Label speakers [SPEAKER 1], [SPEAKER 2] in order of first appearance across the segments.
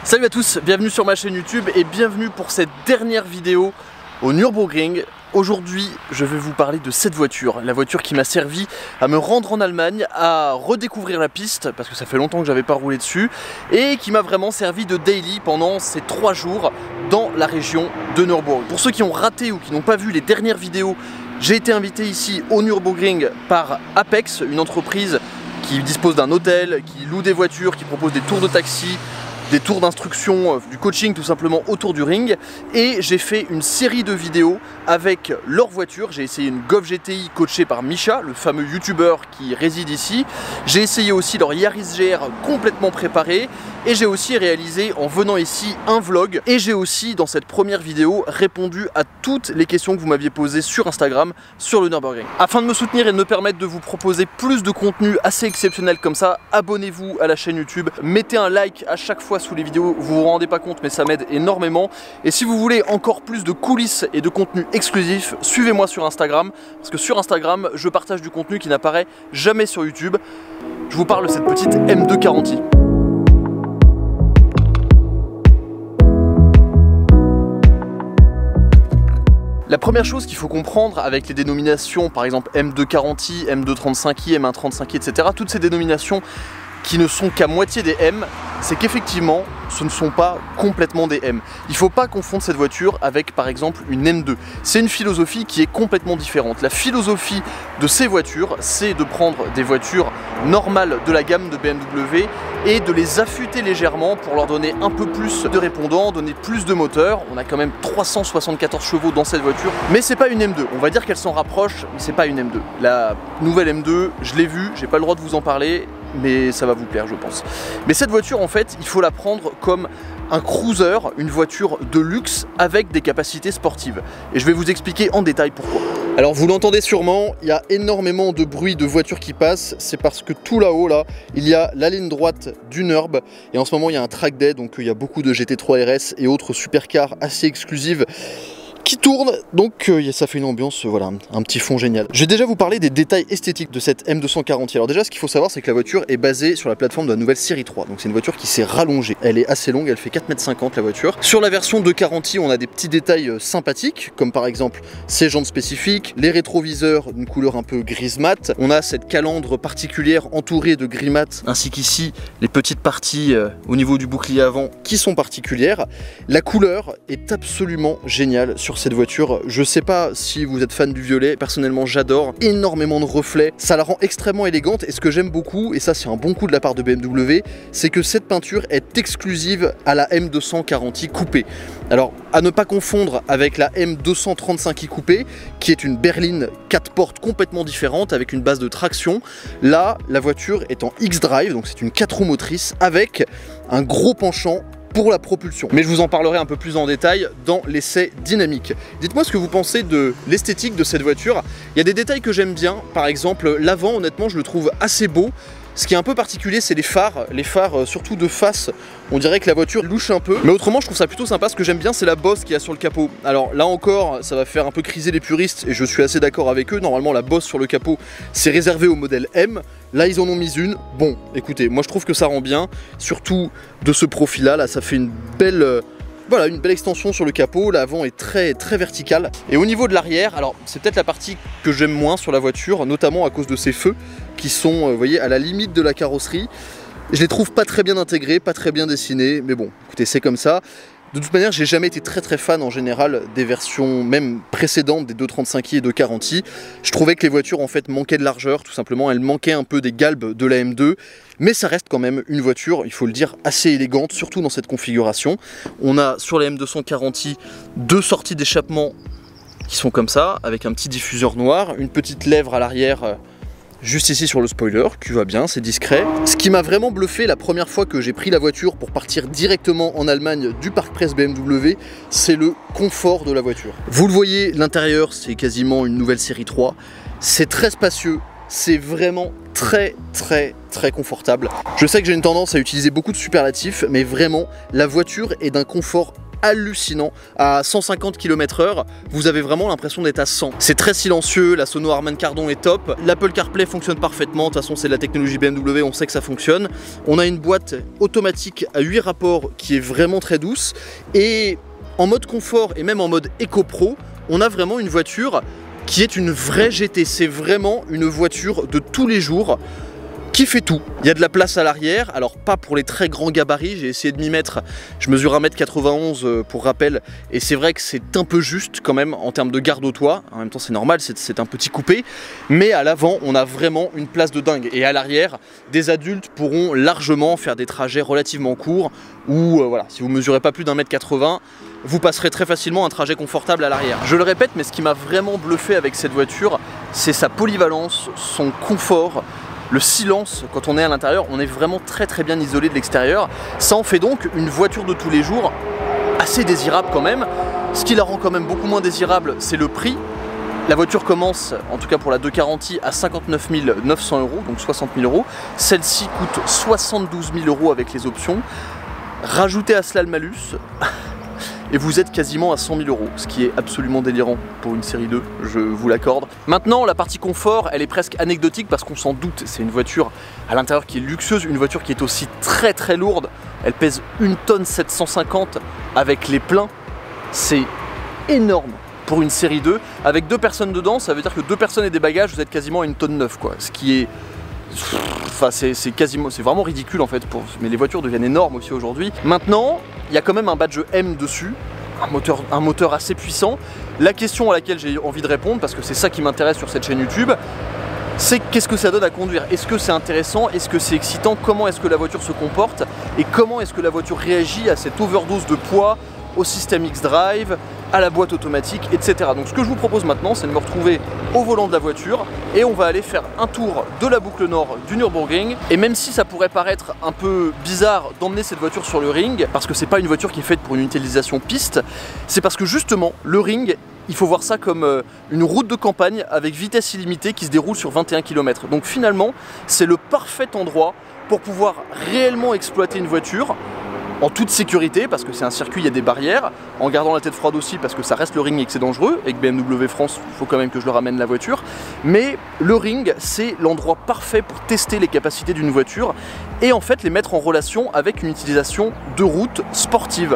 [SPEAKER 1] Salut à tous, bienvenue sur ma chaîne YouTube et bienvenue pour cette dernière vidéo au Nürburgring. Aujourd'hui, je vais vous parler de cette voiture, la voiture qui m'a servi à me rendre en Allemagne, à redécouvrir la piste, parce que ça fait longtemps que j'avais pas roulé dessus, et qui m'a vraiment servi de daily pendant ces 3 jours dans la région de Nürburgring. Pour ceux qui ont raté ou qui n'ont pas vu les dernières vidéos, j'ai été invité ici au Nürburgring par Apex, une entreprise qui dispose d'un hôtel, qui loue des voitures, qui propose des tours de taxi, des tours d'instruction, du coaching tout simplement autour du ring, et j'ai fait une série de vidéos avec leur voiture. J'ai essayé une Golf GTI coachée par Misha, le fameux youtubeur qui réside ici. J'ai essayé aussi leur Yaris GR complètement préparé, et j'ai aussi réalisé en venant ici un vlog, et j'ai aussi dans cette première vidéo répondu à toutes les questions que vous m'aviez posées sur Instagram sur le Nürburgring. Afin de me soutenir et de me permettre de vous proposer plus de contenu assez exceptionnel comme ça, abonnez-vous à la chaîne YouTube, mettez un like à chaque fois sous les vidéos, vous vous rendez pas compte mais ça m'aide énormément. Et si vous voulez encore plus de coulisses et de contenu exclusif, suivez-moi sur Instagram, parce que sur Instagram je partage du contenu qui n'apparaît jamais sur YouTube. Je vous parle de cette petite M2 Caranti. La première chose qu'il faut comprendre avec les dénominations, par exemple M2 Caranti, M2 35i, M1 35i, etc., toutes ces dénominations qui ne sont qu'à moitié des M, c'est qu'effectivement ce ne sont pas complètement des M. Il ne faut pas confondre cette voiture avec par exemple une M2. C'est une philosophie qui est complètement différente. La philosophie de ces voitures, c'est de prendre des voitures normales de la gamme de BMW et de les affûter légèrement pour leur donner un peu plus de répondants, donner plus de moteur. On a quand même 374 chevaux dans cette voiture, mais c'est pas une M2. On va dire qu'elle s'en rapproche, mais c'est pas une M2. La nouvelle M2, je l'ai vue, j'ai pas le droit de vous en parler, mais ça va vous plaire je pense. Mais cette voiture en fait, il faut la prendre comme un cruiser, une voiture de luxe avec des capacités sportives. Et je vais vous expliquer en détail pourquoi. Alors vous l'entendez sûrement, il y a énormément de bruit de voitures qui passent. C'est parce que tout là-haut là, il y a la ligne droite du Nürb. Et en ce moment il y a un track day, donc il y a beaucoup de GT3 RS et autres supercars assez exclusives qui tourne, donc ça fait une ambiance, voilà, un petit fond génial. Je vais déjà vous parler des détails esthétiques de cette M2 Caranti. Alors déjà, ce qu'il faut savoir, c'est que la voiture est basée sur la plateforme de la nouvelle série 3, donc c'est une voiture qui s'est rallongée. Elle est assez longue, elle fait 4,50 m la voiture. Sur la version de Caranti, on a des petits détails sympathiques, comme par exemple ces jantes spécifiques, les rétroviseurs d'une couleur un peu grise mat. On a cette calandre particulière entourée de gris mat, ainsi qu'ici les petites parties au niveau du bouclier avant qui sont particulières. La couleur est absolument géniale sur cette voiture. Je sais pas si vous êtes fan du violet, personnellement j'adore, énormément de reflets, ça la rend extrêmement élégante. Et ce que j'aime beaucoup, et ça c'est un bon coup de la part de BMW, c'est que cette peinture est exclusive à la M2 Caranti coupée. Alors à ne pas confondre avec la M235i coupée, qui est une berline 4 portes complètement différente avec une base de traction. Là, la voiture est en X-Drive, donc c'est une 4 roues motrices avec un gros penchant pour la propulsion. Mais je vous en parlerai un peu plus en détail dans l'essai dynamique. Dites-moi ce que vous pensez de l'esthétique de cette voiture. Il y a des détails que j'aime bien, par exemple l'avant, honnêtement je le trouve assez beau. Ce qui est un peu particulier, c'est les phares surtout de face, on dirait que la voiture louche un peu. Mais autrement, je trouve ça plutôt sympa. Ce que j'aime bien, c'est la bosse qu'il y a sur le capot. Alors là encore, ça va faire un peu criser les puristes, et je suis assez d'accord avec eux. Normalement, la bosse sur le capot, c'est réservé au modèle M. Là, ils en ont mis une. Bon, écoutez, moi je trouve que ça rend bien, surtout de ce profil-là. Là, ça fait une belle... Voilà, une belle extension sur le capot, l'avant est très vertical. Et au niveau de l'arrière, alors c'est peut-être la partie que j'aime moins sur la voiture, notamment à cause de ces feux qui sont, vous voyez, à la limite de la carrosserie. Je les trouve pas très bien intégrés, pas très bien dessinés, mais bon, écoutez, c'est comme ça. De toute manière, j'ai jamais été très fan en général des versions même précédentes des 235i et 240i. Je trouvais que les voitures en fait manquaient de largeur, tout simplement. Elles manquaient un peu des galbes de la M2. Mais ça reste quand même une voiture, il faut le dire, assez élégante, surtout dans cette configuration. On a sur la M2 Caranti 2 sorties d'échappement qui sont comme ça, avec un petit diffuseur noir, une petite lèvre à l'arrière juste ici sur le spoiler, qui va bien, c'est discret. Ce qui m'a vraiment bluffé la première fois que j'ai pris la voiture pour partir directement en Allemagne du Park Presse BMW, c'est le confort de la voiture. Vous le voyez, l'intérieur c'est quasiment une nouvelle série 3, c'est très spacieux, c'est vraiment très confortable. Je sais que j'ai une tendance à utiliser beaucoup de superlatifs, mais vraiment la voiture est d'un confort hallucinant. À 150 km/h, vous avez vraiment l'impression d'être à 100. C'est très silencieux, la sono Harman Kardon est top. L'Apple CarPlay fonctionne parfaitement, de toute façon c'est de la technologie BMW, on sait que ça fonctionne. On a une boîte automatique à 8 rapports qui est vraiment très douce. Et en mode confort et même en mode Eco Pro, on a vraiment une voiture qui est une vraie GT. C'est vraiment une voiture de tous les jours qui fait tout. Il y a de la place à l'arrière, alors pas pour les très grands gabarits, j'ai essayé de m'y mettre, je mesure 1m91 pour rappel, et c'est vrai que c'est un peu juste quand même en termes de garde au toit, en même temps c'est normal, c'est un petit coupé, mais à l'avant on a vraiment une place de dingue, et à l'arrière, des adultes pourront largement faire des trajets relativement courts, ou voilà, si vous mesurez pas plus d'1m80, vous passerez très facilement un trajet confortable à l'arrière. Je le répète, mais ce qui m'a vraiment bluffé avec cette voiture, c'est sa polyvalence, son confort, le silence quand on est à l'intérieur. On est vraiment très bien isolé de l'extérieur. Ça en fait donc une voiture de tous les jours assez désirable quand même. Ce qui la rend quand même beaucoup moins désirable, c'est le prix. La voiture commence, en tout cas pour la 240i, à 59 900 €, donc 60 000 €. Celle-ci coûte 72 000 € avec les options. Rajoutez à cela le malus, et vous êtes quasiment à 100 000 €, ce qui est absolument délirant pour une série 2, je vous l'accorde. Maintenant, la partie confort, elle est presque anecdotique parce qu'on s'en doute, c'est une voiture à l'intérieur qui est luxueuse, une voiture qui est aussi très lourde, elle pèse 1 tonne 750 avec les pleins, c'est énorme pour une série 2. Avec 2 personnes dedans, ça veut dire que 2 personnes et des bagages, vous êtes quasiment à 1 tonne 9 quoi, ce qui est... Enfin, c'est vraiment ridicule en fait, mais les voitures deviennent énormes aussi aujourd'hui. Maintenant, il y a quand même un badge M dessus, un moteur assez puissant. La question à laquelle j'ai envie de répondre, parce que c'est ça qui m'intéresse sur cette chaîne YouTube, c'est qu'est-ce que ça donne à conduire? Est-ce que c'est intéressant? Est-ce que c'est excitant? Comment est-ce que la voiture se comporte? Et comment est-ce que la voiture réagit à cette overdose de poids, au système X-Drive, à la boîte automatique, etc. Donc ce que je vous propose maintenant, c'est de me retrouver au volant de la voiture et on va aller faire un tour de la boucle nord du Nürburgring. Et même si ça pourrait paraître un peu bizarre d'emmener cette voiture sur le ring, parce que c'est pas une voiture qui est faite pour une utilisation piste, c'est parce que justement, le ring, il faut voir ça comme une route de campagne avec vitesse illimitée qui se déroule sur 21 km. Donc finalement, c'est le parfait endroit pour pouvoir réellement exploiter une voiture en toute sécurité, parce que c'est un circuit, il y a des barrières, en gardant la tête froide aussi, parce que ça reste le ring et que c'est dangereux, et que BMW France, il faut quand même que je le ramène la voiture. Mais le ring, c'est l'endroit parfait pour tester les capacités d'une voiture, et en fait les mettre en relation avec une utilisation de route sportive.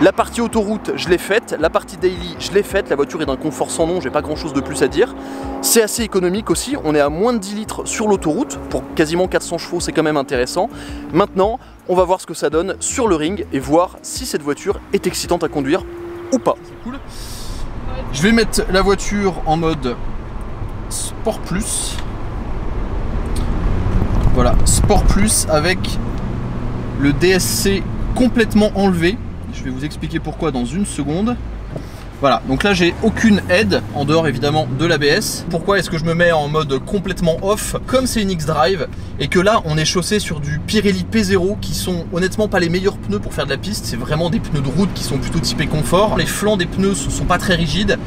[SPEAKER 1] La partie autoroute, je l'ai faite, la partie daily, je l'ai faite, la voiture est d'un confort sans nom, j'ai pas grand chose de plus à dire. C'est assez économique aussi, on est à moins de 10 litres sur l'autoroute, pour quasiment 400 chevaux, c'est quand même intéressant. Maintenant, on va voir ce que ça donne sur le ring et voir si cette voiture est excitante à conduire ou pas. C'est cool. Je vais mettre la voiture en mode Sport Plus. Voilà, Sport Plus avec le DSC complètement enlevé. Je vais vous expliquer pourquoi dans une seconde. Voilà, donc là j'ai aucune aide, en dehors évidemment de l'ABS. Pourquoi est-ce que je me mets en mode complètement off? Comme c'est une X-Drive, et que là on est chaussé sur du Pirelli P0, qui sont honnêtement pas les meilleurs pneus pour faire de la piste. C'est vraiment des pneus de route qui sont plutôt typés confort. Les flancs des pneus sont pas très rigides,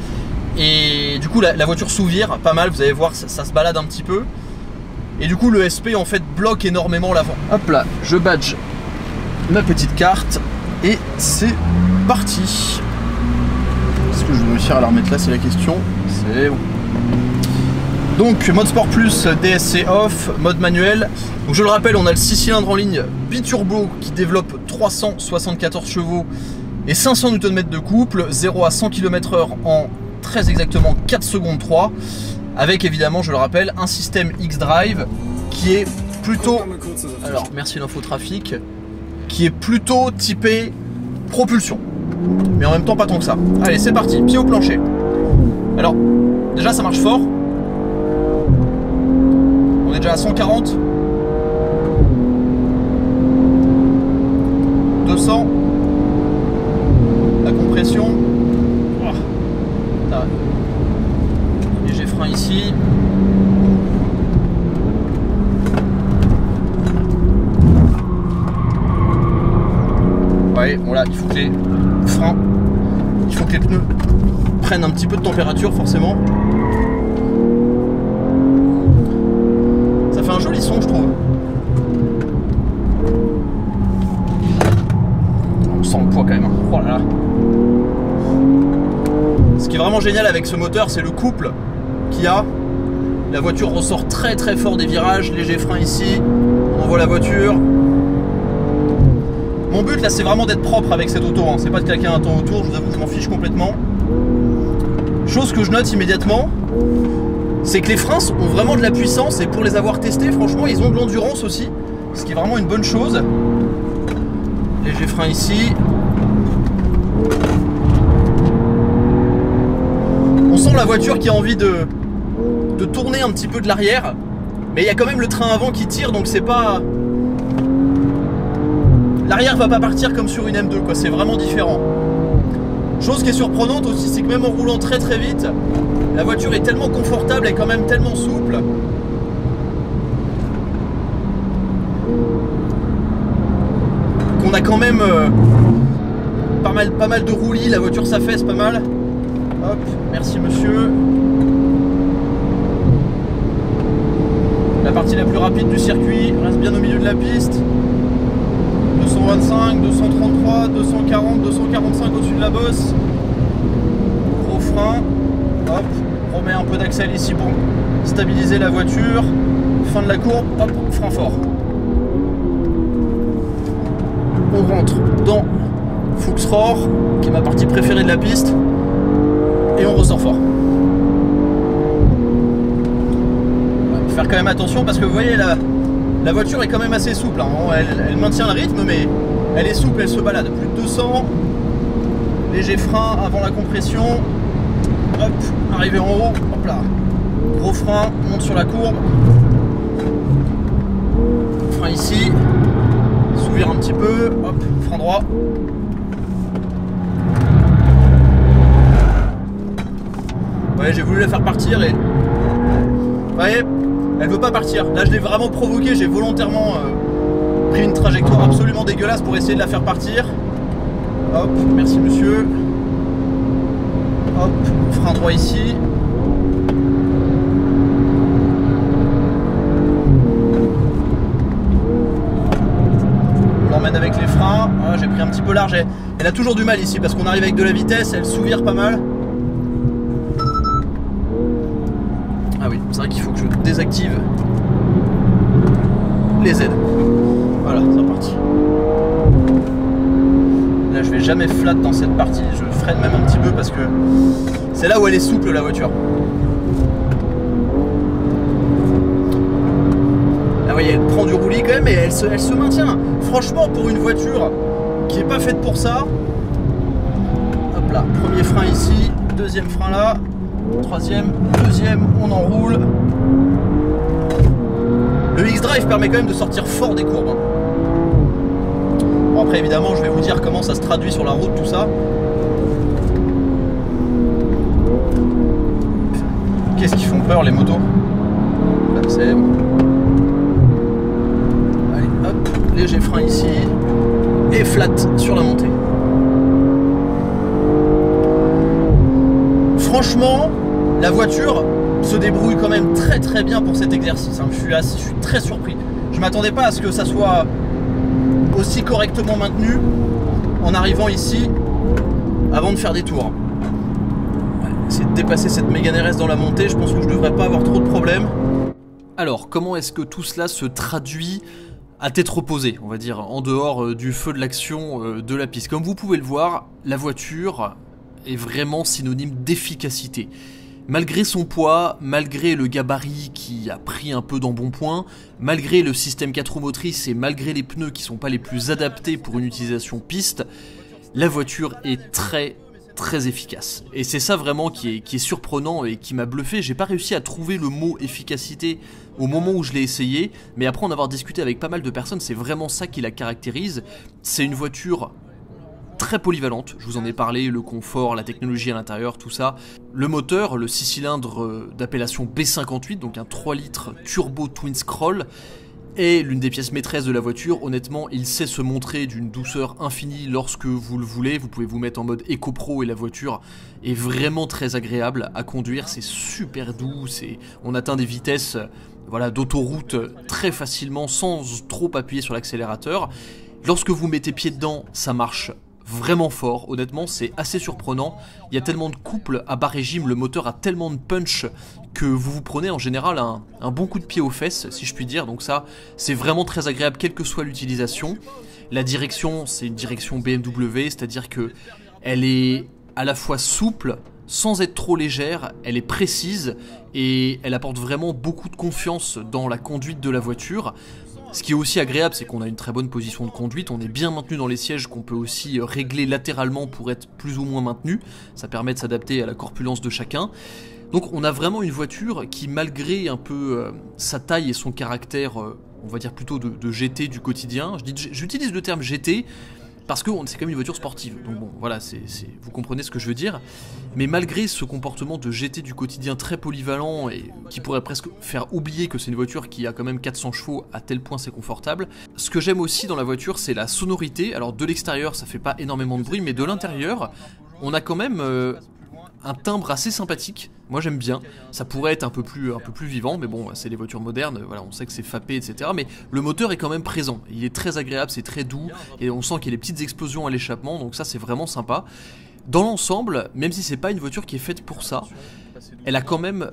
[SPEAKER 1] et du coup la voiture s'ouvre pas mal, vous allez voir, ça se balade un petit peu. Et du coup le SP en fait bloque énormément l'avant. Hop là, je badge ma petite carte, et c'est parti. Est-ce que je vais réussir à la remettre là, c'est la question. C'est bon. Donc mode Sport Plus, DSC off, mode manuel. Donc je le rappelle, on a le 6 cylindres en ligne biturbo qui développe 374 chevaux et 500 Nm de couple, 0 à 100 km/h en très exactement 4 secondes 3, avec évidemment, je le rappelle, un système X-Drive qui est plutôt, alors merci l'infotrafic, qui est plutôt typé propulsion. Mais en même temps pas tant que ça. Allez, c'est parti, pied au plancher. Alors, déjà ça marche fort. On est déjà à 140. 200. La compression. Oh. Léger frein ici. Ouais, bon là, il faut que les freins, il faut que les pneus prennent un petit peu de température forcément. Ça fait un joli son, je trouve. On sent le poids quand même. Oh là là. Ce qui est vraiment génial avec ce moteur, c'est le couple qu'il y a. La voiture ressort très très fort des virages, léger frein ici, on voit la voiture. Mon but là, c'est vraiment d'être propre avec cette auto, hein. C'est pas de claquer un temps autour, je vous avoue que je m'en fiche complètement. Chose que je note immédiatement, c'est que les freins ont vraiment de la puissance, et pour les avoir testés, franchement, ils ont de l'endurance aussi, ce qui est vraiment une bonne chose. Léger frein ici. On sent la voiture qui a envie de tourner un petit peu de l'arrière, mais il y a quand même le train avant qui tire, donc c'est pas... L'arrière va pas partir comme sur une M2, quoi, c'est vraiment différent. Chose qui est surprenante aussi, c'est que même en roulant très très vite, la voiture est tellement confortable et quand même tellement souple. Qu'on a quand même pas mal de roulis, la voiture s'affaisse pas mal. Hop, merci monsieur. La partie la plus rapide du circuit, reste bien au milieu de la piste. 225, 233, 240, 245 au-dessus de la bosse. Gros frein. Hop, on remet un peu d'axel ici pour stabiliser la voiture. Fin de la courbe, hop, frein fort. On rentre dans Fuchsrohr, qui est ma partie préférée de la piste. Et on ressort fort. Faire quand même attention parce que vous voyez la voiture est quand même assez souple, hein. Elle maintient le rythme mais elle est souple, elle se balade. Plus de 200, léger frein avant la compression, hop, arrivé en haut, hop là, gros frein, monte sur la courbe, frein ici, s'ouvrir un petit peu, hop, frein droit. Ouais, j'ai voulu la faire partir et... Vous voyez, elle veut pas partir. Là, je l'ai vraiment provoqué. J'ai volontairement pris une trajectoire absolument dégueulasse pour essayer de la faire partir. Hop, merci monsieur. Hop, frein droit ici. On l'emmène avec les freins. Ah, j'ai pris un petit peu large. Elle a toujours du mal ici parce qu'on arrive avec de la vitesse. Elle s'ouvre pas mal. Ah oui, c'est vrai qu'il faut que je désactive les aides. Voilà, c'est parti. Là, je vais jamais flat dans cette partie. Je freine même un petit peu parce que c'est là où elle est souple, la voiture. Là, vous voyez, elle prend du roulis quand même, mais elle se maintient. Franchement, pour une voiture qui n'est pas faite pour ça. Hop là, premier frein ici, deuxième frein là. Troisième, deuxième, on enroule. Le X-Drive permet quand même de sortir fort des courbes. Bon, après évidemment je vais vous dire comment ça se traduit sur la route tout ça. Qu'est-ce qui font peur les motos? Là c'est... Allez hop, léger frein ici. Et flat sur la montée. Franchement, la voiture se débrouille quand même très très bien pour cet exercice. Je suis très surpris. Je m'attendais pas à ce que ça soit aussi correctement maintenu en arrivant ici avant de faire des tours. C'est de dépasser cette Mégane RS dans la montée. Je pense que je devrais pas avoir trop de problèmes. Alors, comment est-ce que tout cela se traduit à tête reposée, on va dire, en dehors du feu de l'action de la piste? Comme vous pouvez le voir, la voiture est vraiment synonyme d'efficacité. Malgré son poids, malgré le gabarit qui a pris un peu d'embonpoint, malgré le système 4 roues motrices et malgré les pneus qui sont pas les plus adaptés pour une utilisation piste, la voiture est très efficace. Et c'est ça vraiment qui est surprenant et qui m'a bluffé. J'ai pas réussi à trouver le mot efficacité au moment où je l'ai essayé, mais après en avoir discuté avec pas mal de personnes, c'est vraiment ça qui la caractérise. C'est une voiture très polyvalente, je vous en ai parlé, le confort, la technologie à l'intérieur, tout ça. Le moteur, le 6 cylindres d'appellation B58, donc un 3 litres turbo twin scroll, est l'une des pièces maîtresses de la voiture. Honnêtement, il sait se montrer d'une douceur infinie lorsque vous le voulez. Vous pouvez vous mettre en mode Eco Pro et la voiture est vraiment très agréable à conduire. C'est super doux, on atteint des vitesses voilà, d'autoroute très facilement sans trop appuyer sur l'accélérateur. Lorsque vous mettez pied dedans, ça marche
[SPEAKER 2] vraiment fort, honnêtement c'est assez surprenant, il y a tellement de couples à bas régime, le moteur a tellement de punch que vous vous prenez en général un bon coup de pied aux fesses si je puis dire, donc ça c'est vraiment très agréable quelle que soit l'utilisation. La direction c'est une direction BMW, c'est-à-dire que elle est à la fois souple, sans être trop légère, elle est précise et elle apporte vraiment beaucoup de confiance dans la conduite de la voiture. Ce qui est aussi agréable, c'est qu'on a une très bonne position de conduite, on est bien maintenu dans les sièges qu'on peut aussi régler latéralement pour être plus ou moins maintenu. Ça permet de s'adapter à la corpulence de chacun. Donc on a vraiment une voiture qui, malgré un peu sa taille et son caractère, on va dire plutôt de GT du quotidien, j'utilise le terme GT parce que c'est quand même une voiture sportive, donc bon, voilà, vous comprenez ce que je veux dire. Mais malgré ce comportement de GT du quotidien très polyvalent et qui pourrait presque faire oublier que c'est une voiture qui a quand même 400 chevaux à tel point c'est confortable, ce que j'aime aussi dans la voiture c'est la sonorité. Alors de l'extérieur ça fait pas énormément de bruit, mais de l'intérieur on a quand même un timbre assez sympathique. Moi j'aime bien, ça pourrait être un peu plus vivant, mais bon c'est les voitures modernes, voilà, on sait que c'est fapé etc, mais le moteur est quand même présent, il est très agréable, c'est très doux et on sent qu'il y a des petites explosions à l'échappement, donc ça c'est vraiment sympa. Dans l'ensemble, même si c'est pas une voiture qui est faite pour ça, elle a quand même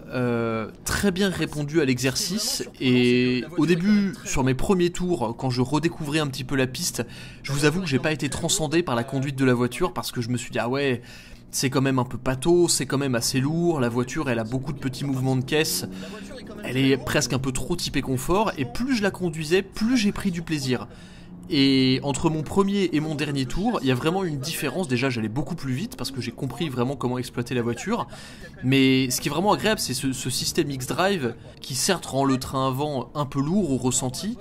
[SPEAKER 2] très bien répondu à l'exercice. Et au début, sur mes premiers tours, quand je redécouvrais un petit peu la piste, je vous avoue que j'ai pas été transcendé par la conduite de la voiture parce que je me suis dit ah ouais, c'est quand même un peu pâteau, c'est quand même assez lourd, la voiture elle a beaucoup de petits mouvements de caisse, elle est presque un peu trop typée confort, et plus je la conduisais, plus j'ai pris du plaisir. Et entre mon premier et mon dernier tour, il y a vraiment une différence. Déjà j'allais beaucoup plus vite parce que j'ai compris vraiment comment exploiter la voiture. Mais ce qui est vraiment agréable c'est ce système X-Drive qui certes rend le train avant un peu lourd au ressenti,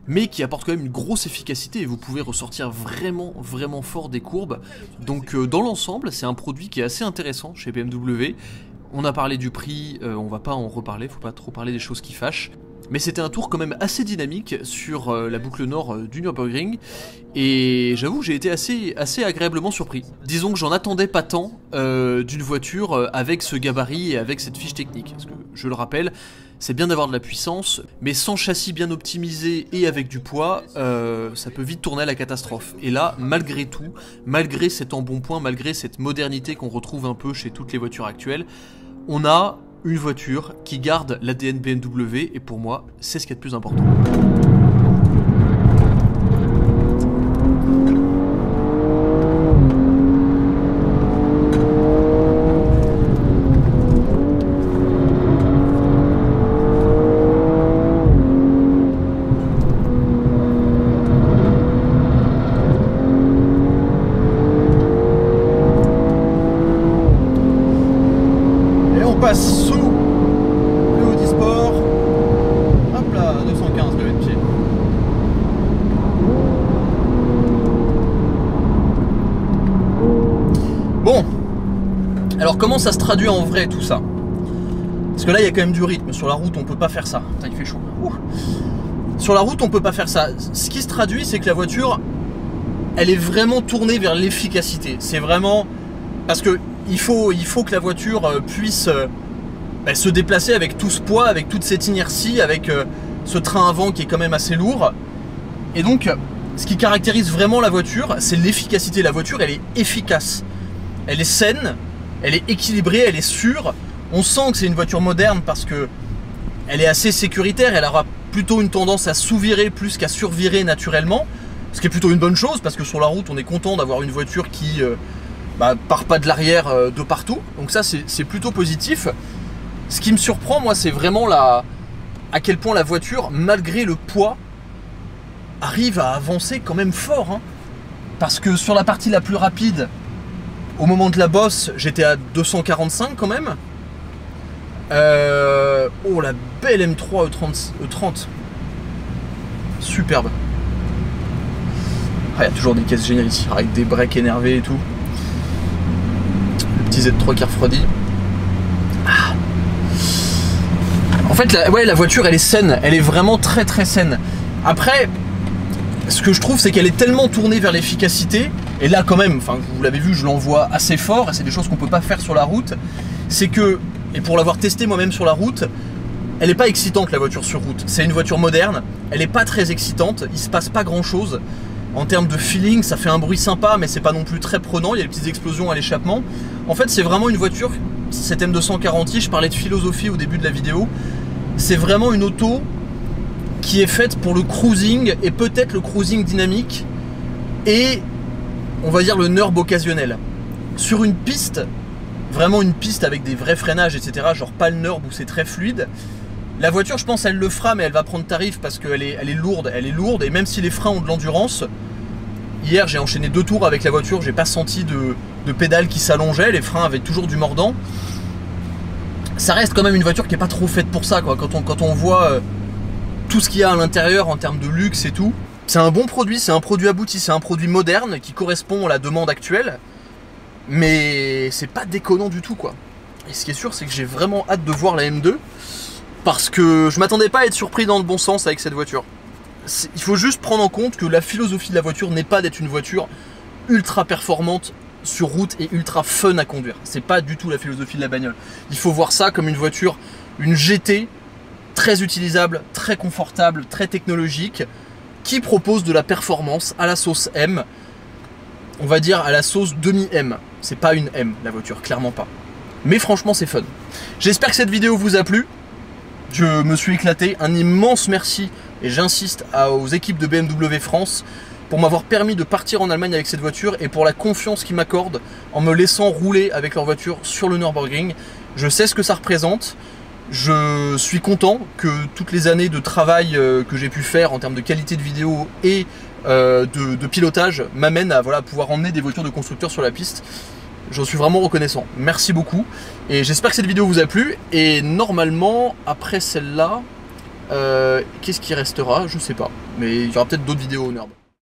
[SPEAKER 2] mais qui apporte quand même une grosse efficacité et vous pouvez ressortir vraiment fort des courbes. Donc dans l'ensemble c'est un produit qui est assez intéressant chez BMW. On a parlé du prix, on va pas en reparler, faut pas trop parler des choses qui fâchent. Mais c'était un tour quand même assez dynamique sur la boucle nord du Nürburgring. Et j'avoue que j'ai été assez agréablement surpris. Disons que j'en attendais pas tant d'une voiture avec ce gabarit et avec cette fiche technique. Parce que je le rappelle, c'est bien d'avoir de la puissance, mais sans châssis bien optimisé et avec du poids, ça peut vite tourner à la catastrophe. Et là, malgré tout, malgré cet embonpoint, malgré cette modernité qu'on retrouve un peu chez toutes les voitures actuelles, on a une voiture qui garde l'ADN BMW et pour moi, c'est ce qui est le plus important.
[SPEAKER 1] Et on passe sous le Audisport. Hop là, 215 km/h. Bon, alors comment ça se traduit en vrai tout ça? Parce que là il y a quand même du rythme, sur la route on peut pas faire ça. Putain, il fait chaud. Sur la route on peut pas faire ça. Ce qui se traduit c'est que la voiture elle est vraiment tournée vers l'efficacité. C'est vraiment parce que il faut que la voiture puisse se déplacer avec tout ce poids, avec toute cette inertie, avec ce train avant qui est quand même assez lourd. Et donc ce qui caractérise vraiment la voiture c'est l'efficacité. La voiture elle est efficace, elle est saine, elle est équilibrée, elle est sûre. On sent que c'est une voiture moderne parce que elle est assez sécuritaire, elle aura plutôt une tendance à sous-virer plus qu'à survirer naturellement, ce qui est plutôt une bonne chose parce que sur la route on est content d'avoir une voiture qui part pas de l'arrière de partout, donc ça c'est plutôt positif. Ce qui me surprend moi c'est vraiment à quel point la voiture malgré le poids arrive à avancer quand même fort hein. Parce que sur la partie la plus rapide au moment de la bosse j'étais à 245 quand même. Oh la belle M3 E30, superbe. Ah, il y a toujours des caisses géniales ici avec des breaks énervés et tout. Le petit Z3 qui refroidit. Ah. En fait la voiture elle est saine, elle est vraiment très saine. Après ce que je trouve c'est qu'elle est tellement tournée vers l'efficacité, et là quand même, enfin vous l'avez vu je l'envoie assez fort et c'est des choses qu'on peut pas faire sur la route, c'est que, et pour l'avoir testé moi-même sur la route, elle n'est pas excitante la voiture sur route. C'est une voiture moderne, elle n'est pas très excitante, il se passe pas grand chose. En termes de feeling, ça fait un bruit sympa, mais c'est pas non plus très prenant. Il y a des petites explosions à l'échappement. En fait, c'est vraiment une voiture, cette M240i, je parlais de philosophie au début de la vidéo. C'est vraiment une auto qui est faite pour le cruising, et peut-être le cruising dynamique, et on va dire le NURB occasionnel. Sur une piste, vraiment une piste avec des vrais freinages, etc., genre pas le NURB où c'est très fluide, la voiture, je pense, elle le fera, mais elle va prendre tarif parce qu'elle est lourde, et même si les freins ont de l'endurance, hier j'ai enchaîné 2 tours avec la voiture, j'ai pas senti de pédale qui s'allongeait, les freins avaient toujours du mordant. Ça reste quand même une voiture qui est pas trop faite pour ça, quoi. Quand on voit tout ce qu'il y a à l'intérieur en termes de luxe et tout, c'est un bon produit, c'est un produit abouti, c'est un produit moderne qui correspond à la demande actuelle, mais c'est pas déconnant du tout, quoi. Et ce qui est sûr, c'est que j'ai vraiment hâte de voir la M2, parce que je m'attendais pas à être surpris dans le bon sens avec cette voiture. Il faut juste prendre en compte que la philosophie de la voiture n'est pas d'être une voiture ultra performante sur route et ultra fun à conduire. C'est pas du tout la philosophie de la bagnole. Il faut voir ça comme une voiture, une GT, très utilisable, très confortable, très technologique, qui propose de la performance à la sauce M, on va dire à la sauce demi-M. C'est pas une M, la voiture, clairement pas. Mais franchement, c'est fun. J'espère que cette vidéo vous a plu. Je me suis éclaté. Un immense merci, et j'insiste, aux équipes de BMW France pour m'avoir permis de partir en Allemagne avec cette voiture et pour la confiance qu'ils m'accordent en me laissant rouler avec leur voiture sur le Nürburgring. Je sais ce que ça représente. Je suis content que toutes les années de travail que j'ai pu faire en termes de qualité de vidéo et de pilotage m'amènent à pouvoir emmener des voitures de constructeurs sur la piste. J'en suis vraiment reconnaissant. Merci beaucoup. Et j'espère que cette vidéo vous a plu. Et normalement, après celle-là, qu'est-ce qui restera? Je sais pas. Mais il y aura peut-être d'autres vidéos au NURB.